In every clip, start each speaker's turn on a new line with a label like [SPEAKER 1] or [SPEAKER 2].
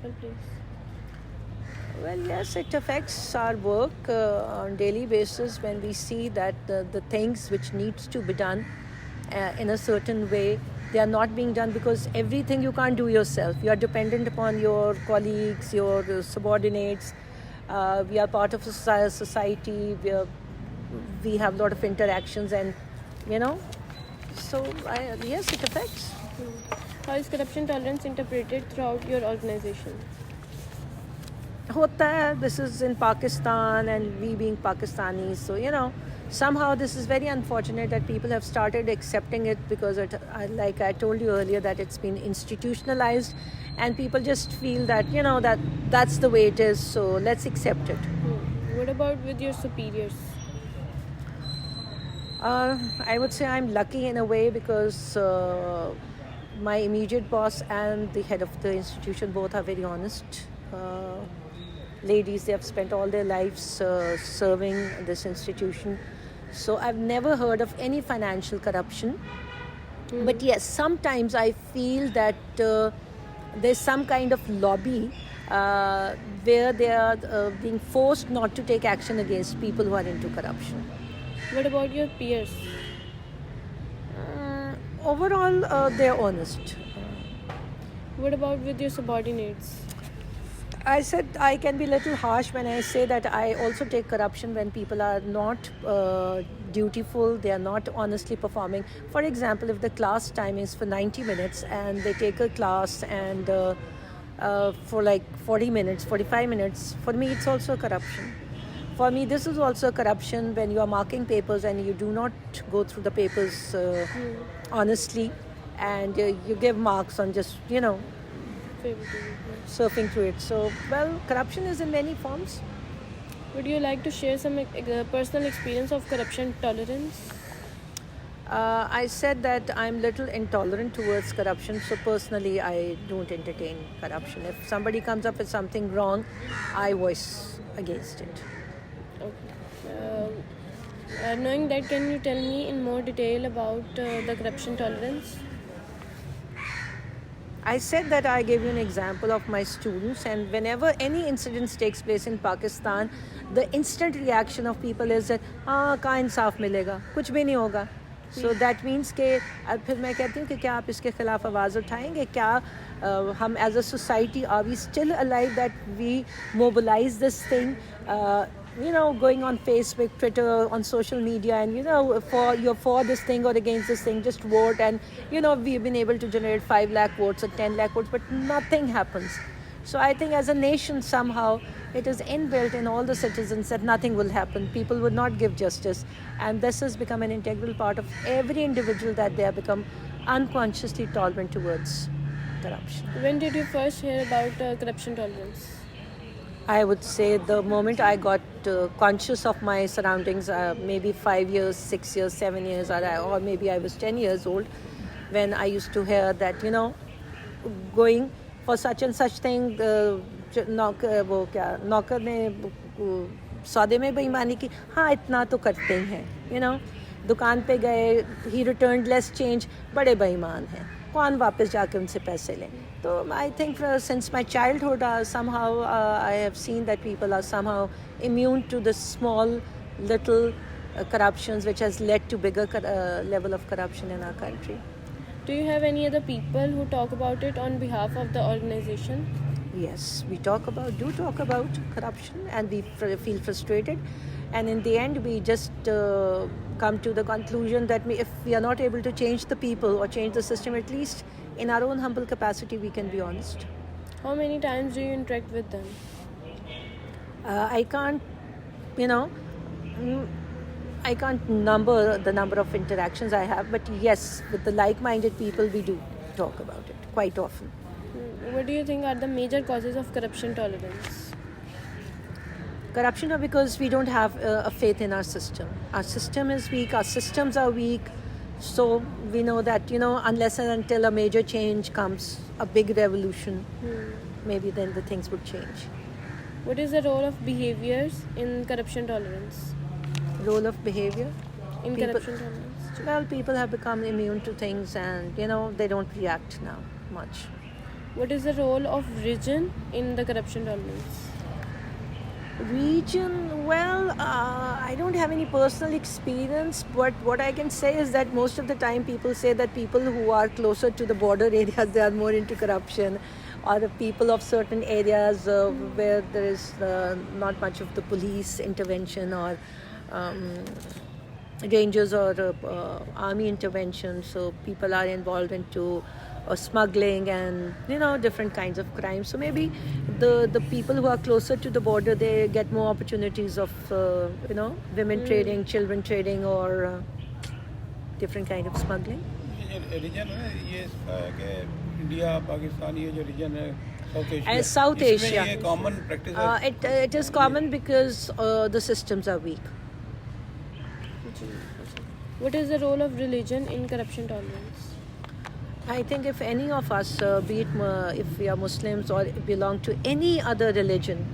[SPEAKER 1] example, please?
[SPEAKER 2] Well, yes, it affects our work on daily basis when we see that the things which needs to be done in a certain way, they are not being done because everything you can't do yourself. You are dependent upon your colleagues, your subordinates. We are part of a society. We have a lot of interactions, and you know, so yes, it affects.
[SPEAKER 1] How is corruption tolerance interpreted throughout your organization?
[SPEAKER 2] होता है. This is in Pakistan, and we being Pakistanis, so somehow this is very unfortunate that people have started accepting it because like I told you earlier, that it's been institutionalized, and people just feel that that's the way it is, so let's accept it.
[SPEAKER 1] What about with your superiors?
[SPEAKER 2] I would say I'm lucky in a way because my immediate boss and the head of the institution both are very honest ladies. They have spent all their lives serving this institution. So I've never heard of any financial corruption. But yes, sometimes I feel that there's some kind of lobby where they are being forced not to take action against people who are into corruption.
[SPEAKER 1] What about your peers?
[SPEAKER 2] Overall, they're honest.
[SPEAKER 1] What about with your subordinates?
[SPEAKER 2] I said I can be a little harsh when I say that I also take corruption when people are not dutiful, they are not honestly performing. For example, if the class time is for 90 minutes and they take a class and for like 40 minutes, 45 minutes, for me it's also corruption. For me, this is also corruption when you are marking papers and you do not go through the papers honestly, and you give marks on just, surfing through it. So, well, corruption is in many forms.
[SPEAKER 1] Would you like to share some personal experience of corruption tolerance?
[SPEAKER 2] I said that I'm little intolerant towards corruption, so personally I don't entertain corruption. If somebody comes up with something wrong, I voice against it.
[SPEAKER 1] Okay. Knowing that, can you tell me in more detail about the corruption tolerance?
[SPEAKER 2] I said that I gave you an example of my students, and whenever any incident takes place in Pakistan, the instant reaction of people is that कहाँ इंसाफ मिलेगा, कुछ भी नहीं होगा. So that means कि फिर मैं कहती हूँ कि क्या आप इसके खिलाफ आवाज़ उठाएंगे? क्या हम as a society are we still alive that we mobilize this thing? Going on Facebook, Twitter, on social media, and you're for this thing or against this thing, just vote. And we've been able to generate 5 lakh votes or 10 lakh votes, but nothing happens. So I think as a nation, somehow it is inbuilt in all the citizens that nothing will happen. People would not give justice, and this has become an integral part of every individual, that they have become unconsciously tolerant towards corruption.
[SPEAKER 1] When did you first hear about corruption tolerance?
[SPEAKER 2] I would say the moment I got conscious of my surroundings, maybe 5 years, 6 years, 7 years, or maybe I was 10 years old, when I used to hear that, going for such and such thing, नौकर ने सौदे में बेईमानी की, हाँ इतना तो करते ही हैं, दुकान पे गए, he returned less change, बड़े बेईमान हैं, कौन वापस जाके उनसे पैसे लें. So I think since my childhood, somehow I have seen that people are somehow immune to the small little corruptions, which has led to bigger level of corruption in our country.
[SPEAKER 1] Do you have any other people who talk about it on behalf of the organization?
[SPEAKER 2] Yes, we do talk about corruption, and we feel frustrated. And in the end, we just come to the conclusion that if we are not able to change the people or change the system, at least in our own humble capacity, we can be honest.
[SPEAKER 1] How many times do you interact with them?
[SPEAKER 2] I can't, I can't number the number of interactions I have, but yes, with the like-minded people, we do talk about it quite often.
[SPEAKER 1] What do you think are the major causes of corruption tolerance?
[SPEAKER 2] Corruption, or because we don't have a faith in our system. Our system is weak, our systems are weak. So we know that, unless and until a major change comes, a big revolution, maybe then the things would change.
[SPEAKER 1] What is the role of behaviors in corruption tolerance?
[SPEAKER 2] Role of behavior?
[SPEAKER 1] In corruption tolerance?
[SPEAKER 2] Well, people have become immune to things, and, they don't react now much.
[SPEAKER 1] What is the role of religion in the corruption tolerance?
[SPEAKER 2] Region, well, I don't have any personal experience, but what I can say is that most of the time people say that people who are closer to the border areas, they are more into corruption, or the people of certain areas where there is not much of the police intervention or um, rangers or army intervention, so people are involved into smuggling and different kinds of crimes. So maybe the people who are closer to the border, they get more opportunities of women trading, children trading, or different kind of smuggling.
[SPEAKER 3] ये reason है ये इसका है कि India Pakistan ये जो reason है south Asia
[SPEAKER 2] As South
[SPEAKER 3] इसमें
[SPEAKER 2] Asia,
[SPEAKER 3] ये कॉमन प्रैक्टिस है
[SPEAKER 2] it is common because the systems are weak.
[SPEAKER 1] What is the role of religion in corruption tolerance?
[SPEAKER 2] I think if any of us, be it if we are Muslims or belong to any other religion,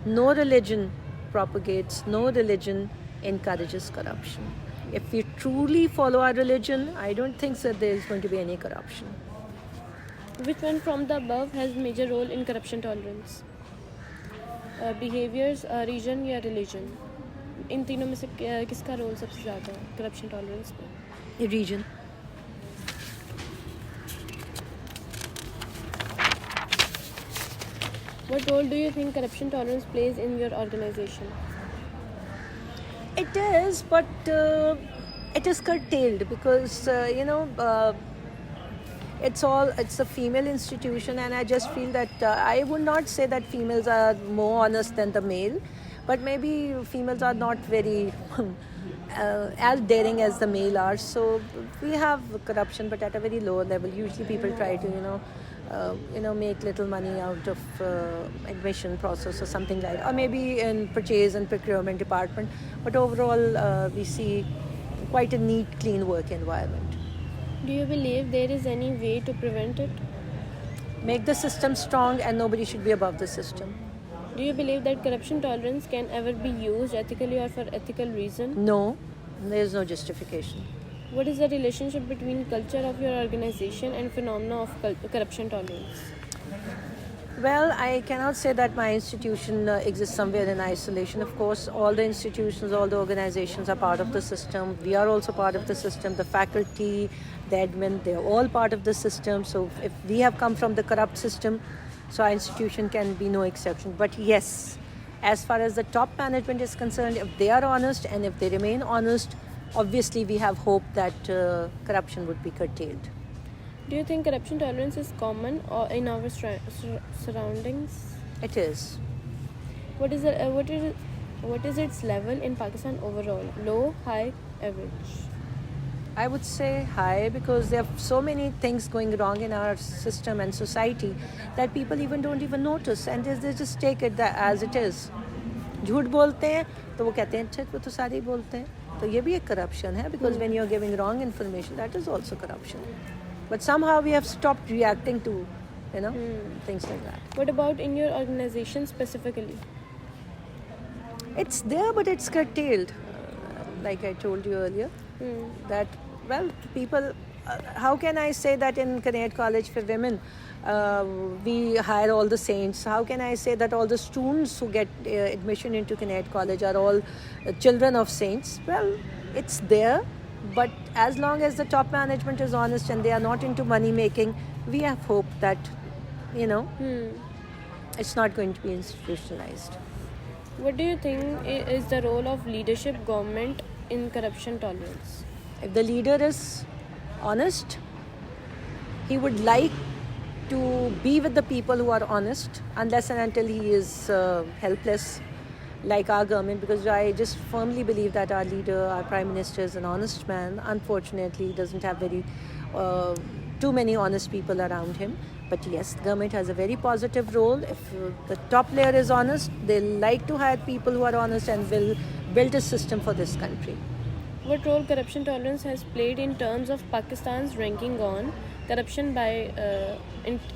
[SPEAKER 2] no religion propagates, no religion encourages corruption. If we truly follow our religion, I don't think that there is going to be any corruption.
[SPEAKER 1] Which one from the above has major role in corruption tolerance? Behaviors, region या religion? इन तीनों में से किसका role सबसे ज़्यादा है corruption tolerance पे?
[SPEAKER 2] Region.
[SPEAKER 1] What role do you think corruption tolerance plays in your organization?
[SPEAKER 2] It is, but it is curtailed because it's a female institution, and I just feel that I would not say that females are more honest than the male, but maybe females are not very as daring as the male are. So we have corruption, but at a very low level. Usually people try to make little money out of admission process or something like that, or maybe in purchase and procurement department. But overall, we see quite a neat, clean work environment.
[SPEAKER 1] Do you believe there is any way to prevent it?
[SPEAKER 2] Make the system strong, and nobody should be above the system.
[SPEAKER 1] Do you believe that corruption tolerance can ever be used ethically or for ethical reason?
[SPEAKER 2] No, there is no justification.
[SPEAKER 1] What is the relationship between culture of your organization and phenomena of corruption tolerance?
[SPEAKER 2] Well, I cannot say that my institution exists somewhere in isolation. Of course, all the institutions, all the organizations are part of the system. We are also part of the system. The faculty, the admin, they're all part of the system. So if we have come from the corrupt system, so our institution can be no exception. But yes, as far as the top management is concerned, if they are honest and if they remain honest, obviously we have hope that corruption would be curtailed.
[SPEAKER 1] Do you think corruption tolerance is common or in our surroundings?
[SPEAKER 2] It is.
[SPEAKER 1] What is its level in Pakistan overall? Low, high, average?
[SPEAKER 2] I would say high, because there are so many things going wrong in our system and society that people don't even notice, and they just take it as it is. झूठ बोलते हैं तो वो कहते हैं अच्छा वो तो सारे ही बोलते हैं, तो ये भी एक corruption है, because when you're giving wrong information, that is also corruption. But somehow we have stopped reacting to things like that.
[SPEAKER 1] What about in your organization specifically?
[SPEAKER 2] It's there, but it's curtailed. Like I told you earlier, that, well, people, how can I say that in Connect College for Women, we hire all the saints? How can I say that all the students who get admission into Connect College are all children of saints? Well, it's there, but as long as the top management is honest and they are not into money making, we have hope that, it's not going to be institutionalized.
[SPEAKER 1] What do you think is the role of leadership government in corruption tolerance?
[SPEAKER 2] If the leader is honest, he would like to be with the people who are honest, unless and until he is helpless, like our government, because I just firmly believe that our leader, our Prime Minister, is an honest man. Unfortunately, he doesn't have too many honest people around him. But yes, the government has a very positive role. If the top layer is honest, they like to hire people who are honest and will build a system for this country.
[SPEAKER 1] What role corruption tolerance has played in terms of Pakistan's ranking on corruption by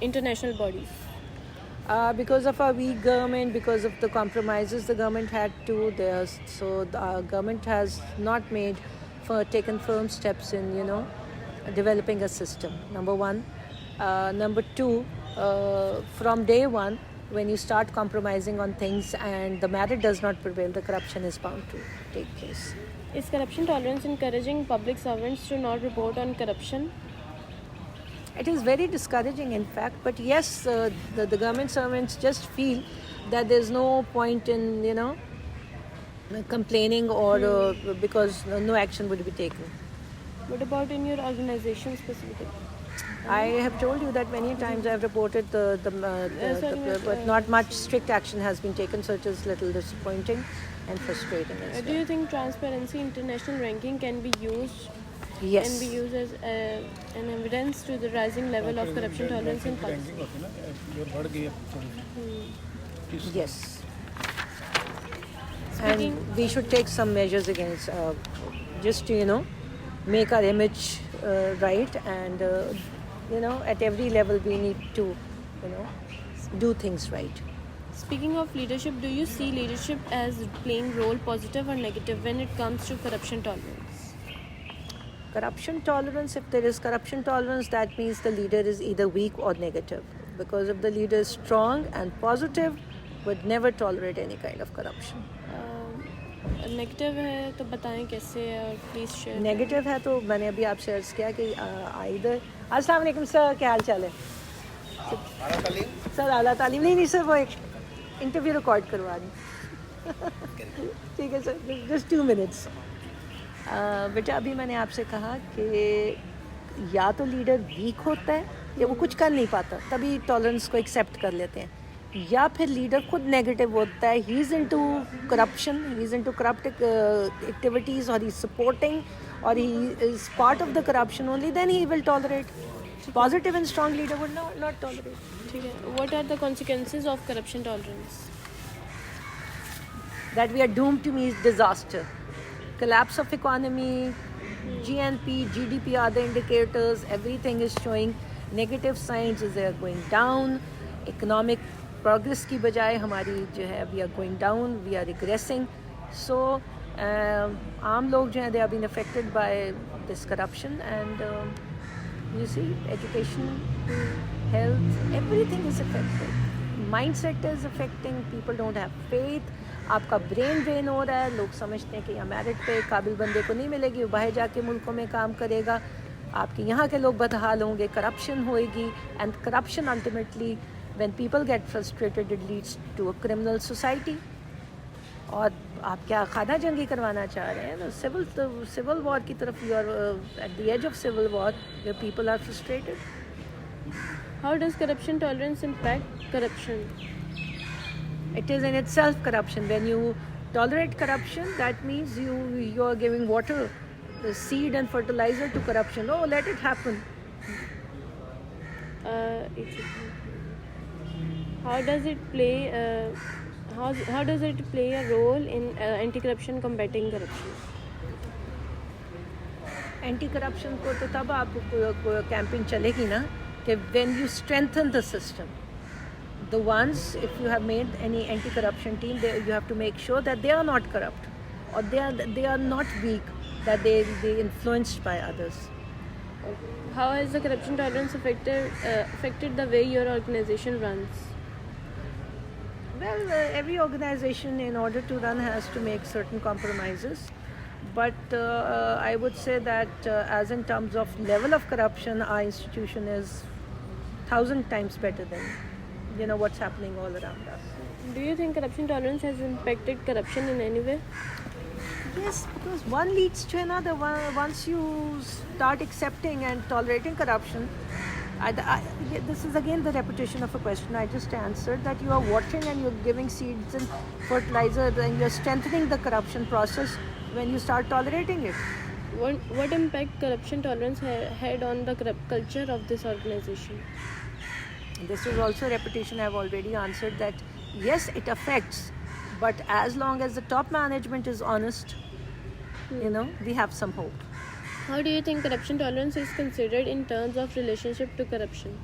[SPEAKER 1] international bodies?
[SPEAKER 2] Because of our weak government, because of the compromises the government had to, so our government has not taken firm steps in, developing a system. Number one. Number two, from day one, when you start compromising on things and the merit does not prevail, the corruption is bound to take place.
[SPEAKER 1] Is corruption tolerance encouraging public servants to not report on corruption?
[SPEAKER 2] It is very discouraging, in fact, but yes, the government servants just feel that there's no point in, complaining or because no action would be taken.
[SPEAKER 1] What about in your organization specifically?
[SPEAKER 2] I have told you that many times I have reported but not much strict action has been taken, so it is little disappointing and frustrating as
[SPEAKER 1] Do you think Transparency International ranking can be used
[SPEAKER 2] Yes.
[SPEAKER 1] as an evidence to the rising level of corruption tolerance in Pakistan?
[SPEAKER 3] Ranking होती है ना जो बढ़ गई है थोड़ी सी।
[SPEAKER 2] Yes.
[SPEAKER 1] Speaking-
[SPEAKER 2] And we should take some measures against, just to, make our image right, and, at every level we need to, do things right.
[SPEAKER 1] Speaking of leadership, do you see leadership as playing role positive or negative when it comes to corruption tolerance?
[SPEAKER 2] Corruption tolerance, if there is corruption tolerance, that means the leader is either weak or negative. Because if the leader is strong and positive, would never tolerate any kind of corruption.
[SPEAKER 1] Negative है तो बताएं कैसे है और please share.
[SPEAKER 2] Negative है तो मैंने अभी आपसे अर्ज किया कि इधर अस्सलाम वालेकुम सर, क्या हाल चाल है सर? आला तालीम नहीं सर, वो एक इंटरव्यू रिकॉर्ड करवा रही ठीक है सर, जस्ट 2 मिनट्स। बेटा अभी मैंने आपसे कहा कि या तो लीडर वीक होता है या वो कुछ कर नहीं पाता, तभी टॉलरेंस को एक्सेप्ट कर लेते हैं, या फिर लीडर खुद नेगेटिव होता है, he is into corruption, he is into corrupt activities, और ही सपोर्टिंग, और he is part of the corruption only, then he will tolerate. Positive and strong leader would not tolerate.
[SPEAKER 1] ठीक है, what are the consequences of corruption tolerance?
[SPEAKER 2] That we are doomed to meet disaster, collapse of economy, GNP, GDP, other indicators, everything is showing negative signs as they are going down. Economic progress की बजाय हमारी जो है we are going down, we are regressing. So आम लोग जो हैं they have been affected by this corruption, and you see education, health, everything is affected. Mindset is affecting, people don't have faith. आपका ब्रेन ड्रेन हो रहा है, लोग समझते हैं कि यहाँ मेरिट पे काबिल बंदे को नहीं मिलेगी, वो बाहर जाके मुल्कों में काम करेगा, आपके यहाँ के लोग बदहाल होंगे, करप्शन होएगी, and corruption ultimately when people get frustrated it leads to a criminal society. और आप क्या खाना जंगी करवाना चाह रहे हैं? सिविल वॉर की तरफ, you are at the edge of civil war where people are frustrated.
[SPEAKER 1] How does corruption tolerance impact corruption?
[SPEAKER 2] It is in itself corruption. When you tolerate corruption, that means you are giving water, the seed and fertilizer to corruption. Oh, let it happen.
[SPEAKER 1] How does it play? How does it play a role in anti-corruption combating corruption?
[SPEAKER 2] Anti corruption को तो तब आप campaign चलेगी ना कि when you strengthen the system. The ones, if you have made any anti-corruption team, you have to make sure that they are not corrupt, or they are not weak, that they influenced by others.
[SPEAKER 1] How has the corruption tolerance affected the way your organization runs?
[SPEAKER 2] Well, every organization in order to run has to make certain compromises. But I would say that as in terms of level of corruption, our institution is 1,000 times better than what's happening all around us.
[SPEAKER 1] Do you think corruption tolerance has impacted corruption in any way?
[SPEAKER 2] Yes, because one leads to another. Once you start accepting and tolerating corruption, this is again the repetition of a question I just answered, that you are watering and you're giving seeds and fertilizer and you're strengthening the corruption process when you start tolerating it.
[SPEAKER 1] What impact corruption tolerance had on the culture of this organization?
[SPEAKER 2] This is also a repetition. I've already answered that. Yes, it affects, but as long as the top management is honest, we have some hope.
[SPEAKER 1] How do you think corruption tolerance is considered in terms of relationship to corruption?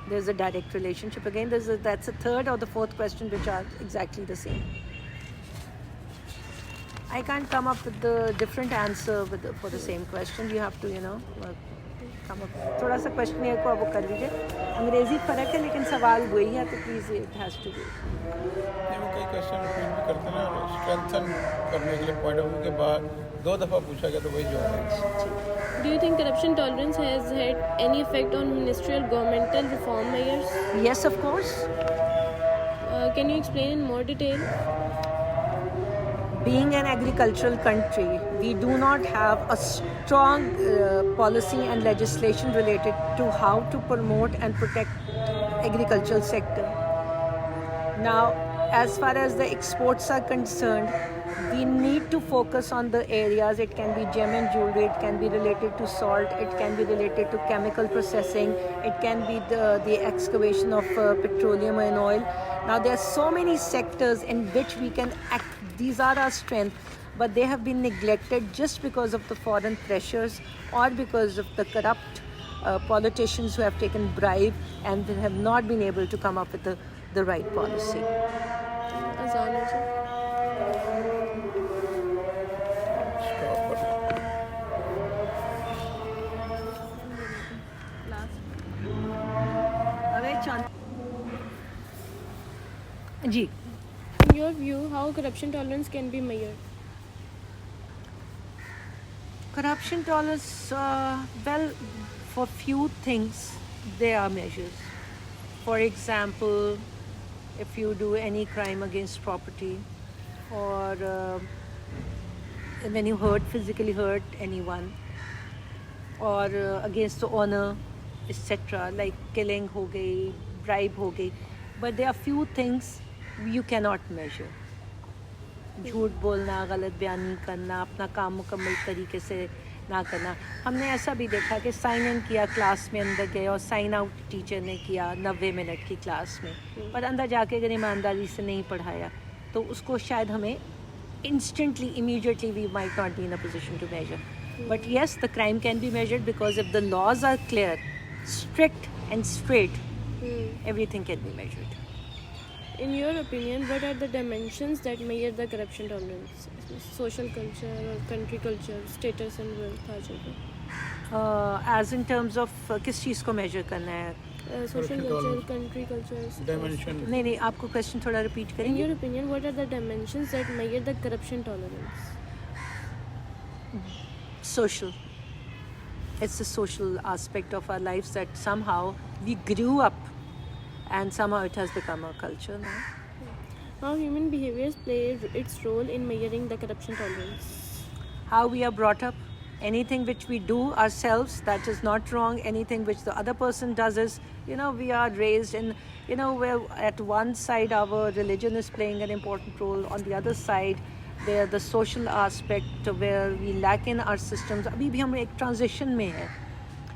[SPEAKER 2] There's a direct relationship. Again, that's the third or the fourth question which are exactly the same. I can't come up with the different answer for the same question. You have to, come up. थोड़ा सा questionnaire को अब कर लीजिए. अंग्रेजी फ़र्क है लेकिन सवाल वही है, तो please it has to be.
[SPEAKER 3] नहीं, वो कई क्वेश्चन रिपीट भी करते हैं ना, स्ट्रेंथन करने के लिए पॉइंट ऑफ व्यू के बाद 2 दफ़ा पूछा गया तो वही जवाब है.
[SPEAKER 1] Do you think corruption tolerance has had any effect on ministerial governmental reform measures?
[SPEAKER 2] Yes, of course.
[SPEAKER 1] Can you explain in more detail?
[SPEAKER 2] Being an agricultural country, we do not have a strong policy and legislation related to how to promote and protect agricultural sector. Now, as far as the exports are concerned, we need to focus on the areas. It can be gem and jewelry, it can be related to salt, it can be related to chemical processing, it can be the excavation of petroleum and oil. Now, there are so many sectors in which we can act. These are our strengths, but they have been neglected just because of the foreign pressures or because of the corrupt politicians who have taken bribe and have not been able to come up with the right policy.
[SPEAKER 1] Azan hai ji.
[SPEAKER 3] Stop पर.
[SPEAKER 2] जी.
[SPEAKER 1] In your view, how corruption tolerance can be measured?
[SPEAKER 2] Corruption tolerance, well, for few things there are measures. For example, if you do any crime against property, or when you physically hurt anyone, or against the honor, etc., like killing ho gayi, bribe ho gayi. But there are few things you cannot measure. झूठ बोलना, गलत बयानी करना, अपना काम मुकम्मल तरीके से ना करना. हमने ऐसा भी देखा कि साइन इन किया, क्लास में अंदर गए और साइन आउट टीचर ने किया 90 मिनट की क्लास में, पर अंदर जाके अगर ईमानदारी से नहीं पढ़ाया तो उसको शायद हमें instantly, immediately we might not be in a position to measure. But yes, the crime can be measured because if the laws are clear, strict and straight, everything can be measured.
[SPEAKER 1] In your opinion, what are the dimensions that measure the corruption tolerance? Social culture or country culture, status and wealth, आ जाएगा.
[SPEAKER 2] As in terms of किस चीज़ को measure करना है?
[SPEAKER 1] Social culture, country culture.
[SPEAKER 3] Dimension.
[SPEAKER 2] नहीं, आपको question थोड़ा repeat
[SPEAKER 1] In
[SPEAKER 2] करेंगे?
[SPEAKER 1] your opinion, what are the dimensions that measure the corruption tolerance?
[SPEAKER 2] Social. It's the social aspect of our lives that somehow we grew up and somehow it has become our culture now.
[SPEAKER 1] How human behaviors play its role in measuring the corruption tolerance?
[SPEAKER 2] How we are brought up, anything which we do ourselves that is not wrong, anything which the other person does is, we are raised in, where at one side our religion is playing an important role, on the other side there the social aspect where we lack in our systems. अभी भी हम एक transition में हैं.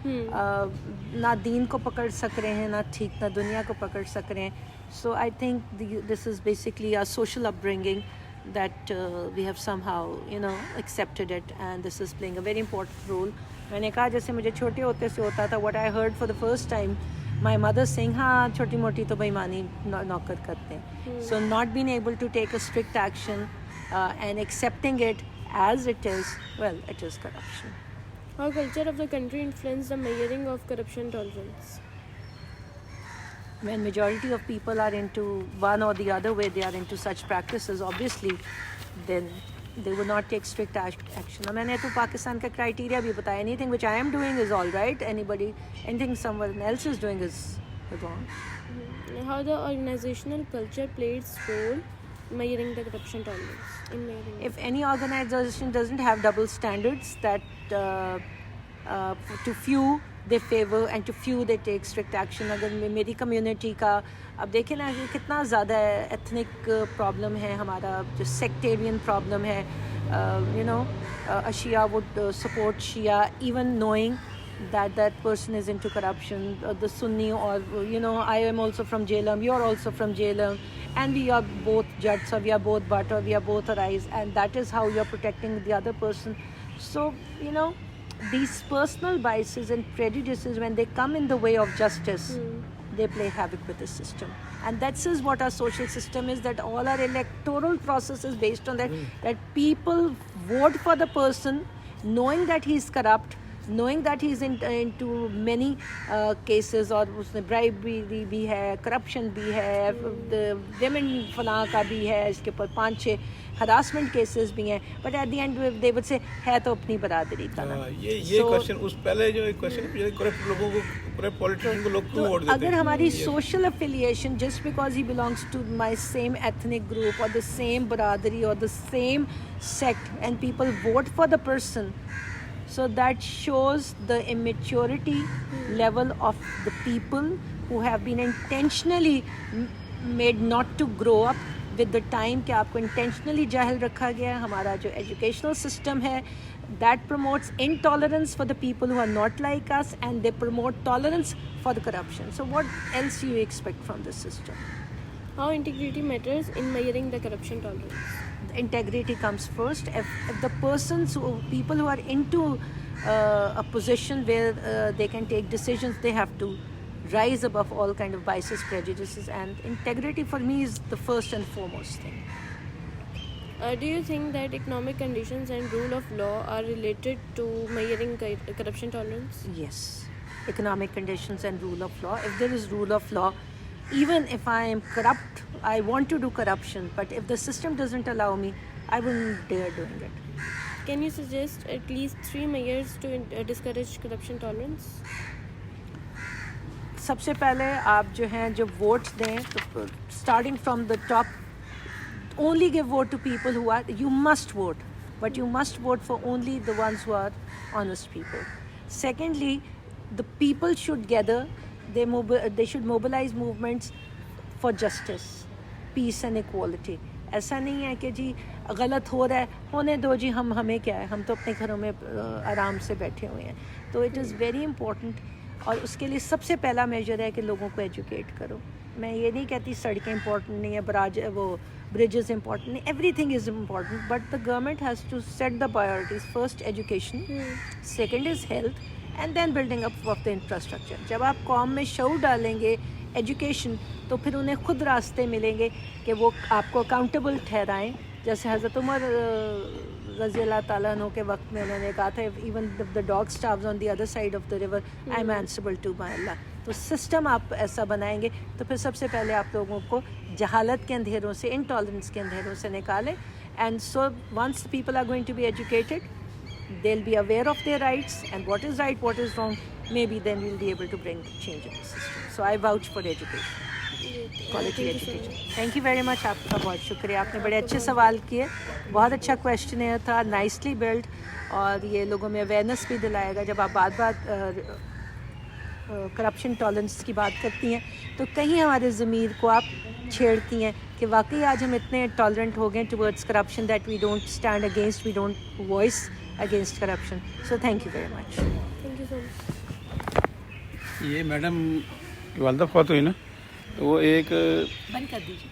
[SPEAKER 2] ना दीन को पकड़ सक रहे हैं, ना ठीक ना दुनिया को पकड़ सक रहे हैं. So I think this is basically our social upbringing that we have somehow accepted it, and this is playing a very important role. मैंने कहा जैसे मुझे छोटे होते से होता था, what I heard for the first time, my mother saying हाँ छोटी मोटी तो बेईमानी नौकर करते हैं. So not being able to take a strict action and accepting it as it is, well, it is corruption.
[SPEAKER 1] How culture of the country influence the measuring of corruption tolerance?
[SPEAKER 2] When majority of people are into one or the other way, they are into such practices, obviously, then they will not take strict action. मैंने तो पाकिस्तान का criteria भी बताया. Anything which I am doing is all right. Anything someone else is doing is wrong.
[SPEAKER 1] How the organizational culture plays its role measuring the corruption tolerance? In measuring
[SPEAKER 2] If any organization doesn't have double standards, that to few they favor and to few they take strict action. अगर मेरी community का अब देखें ना कि कितना ज़्यादा ethnic problem है हमारा, जो sectarian problem है, a Shia would support Shia even knowing that person is into corruption, the Sunni, or I am also from Jhelum, you are also from Jhelum, and we are both Jats, or we are both Bhatt, or we are both Arais, and that is how you are protecting the other person. So these personal biases and prejudices, when they come in the way of justice, they play havoc with the system. And that is what our social system is, that all our electoral process is based on that, that people vote for the person knowing that he is corrupt, knowing that he is into many cases, और उसने bribery भी है, corruption भी है, the women फलां का भी है, इसके ऊपर 5-6 harassment cases भी हैं, but at the end they would say है तो अपनी बरादरी का ना.
[SPEAKER 3] ये
[SPEAKER 2] So,
[SPEAKER 3] क्वेश्चन उस पहले जो एक क्वेश्चन पूछा करप्ट लोगों को, करप्ट पॉलिटिशियन को लोग क्यों वोट देते हैं?
[SPEAKER 2] अगर हमारी social affiliation, just because he belongs to my same ethnic group or the same biradari or the same sect, and people vote for the person, so that shows the immaturity level of the people who have been intentionally made not to grow up with the time कि आपको intentionally जाहिल रखा गया. हमारा जो educational system है, that promotes intolerance for the people who are not like us, and they promote tolerance for the corruption. So what else do you expect from this system?
[SPEAKER 1] How integrity matters in measuring the corruption tolerance?
[SPEAKER 2] The integrity comes first. If the people who are into a position where they can take decisions, they have to rise above all kind of biases, prejudices, and integrity for me is the first and foremost thing.
[SPEAKER 1] Do you think that economic conditions and rule of law are related to measuring corruption tolerance?
[SPEAKER 2] Yes, economic conditions and rule of law. If there is rule of law, even if I am corrupt, I want to do corruption, but if the system doesn't allow me, I wouldn't dare doing it.
[SPEAKER 1] Can you suggest at least 3 measures to discourage corruption tolerance?
[SPEAKER 2] सबसे पहले आप जो हैं जब votes दें तो starting from the top, only give vote to people who are, you must vote, but you must vote for only the ones who are honest people. Secondly, the people should gather, they should mobilize movements for justice, peace and equality. ऐसा नहीं है कि जी गलत हो रहा है, होने दो जी, हमें क्या है, हम तो अपने घरों में आराम से बैठे हुए हैं. तो इट इज़ वेरी इंपॉर्टेंट, और उसके लिए सबसे पहला मेजर है कि लोगों को एजुकेट करो. मैं ये नहीं कहती सड़कें इंपॉर्टेंट नहीं है, वो bridges important नहीं, everything is important, but the government has to set the priorities. First education, second is health, and then building up of the infrastructure. जब आप कौम में शऊर डालेंगे एजुकेशन, तो फिर उन्हें खुद रास्ते मिलेंगे कि वो आपको अकाउंटेबल ठहराएं. जैसे हज़रत उमर रज़ी अल्लाह ताला अन्हु के वक्त में उन्होंने कहा था, even the dog starves on the other side of the river, I am answerable to my Allah. तो सिस्टम आप ऐसा बनाएंगे तो फिर सबसे पहले आप लोगों को जहालत के अंधेरों से, इंटॉलरेंस के अंधेरों से निकालें. And so once people are going to be educated, they'll be aware of their rights and what is right, what is wrong. Maybe then we'll be able to bring change in the system. So I vouch for education, quality education. Thank you very much. आपका बहुत शुक्रिया, आपने बड़े अच्छे सवाल किए, बहुत अच्छा क्वेश्चन था, नाइसली बिल्ड, और ये लोगों में अवेयरनेस भी दिलाएगा. जब आप बात करप्शन टॉलरेंस की बात करती हैं तो कहीं हमारे ज़मीर को आप छेड़ती हैं कि वाकई आज हम इतने टॉलरेंट हो गए towards corruption that we don't stand against, we don't voice against corruption. So thank you very much.
[SPEAKER 1] Thank you so much.
[SPEAKER 3] ये मैडम की वालदा फौत हुई ना, तो वो एक
[SPEAKER 2] बंद कर दीजिए.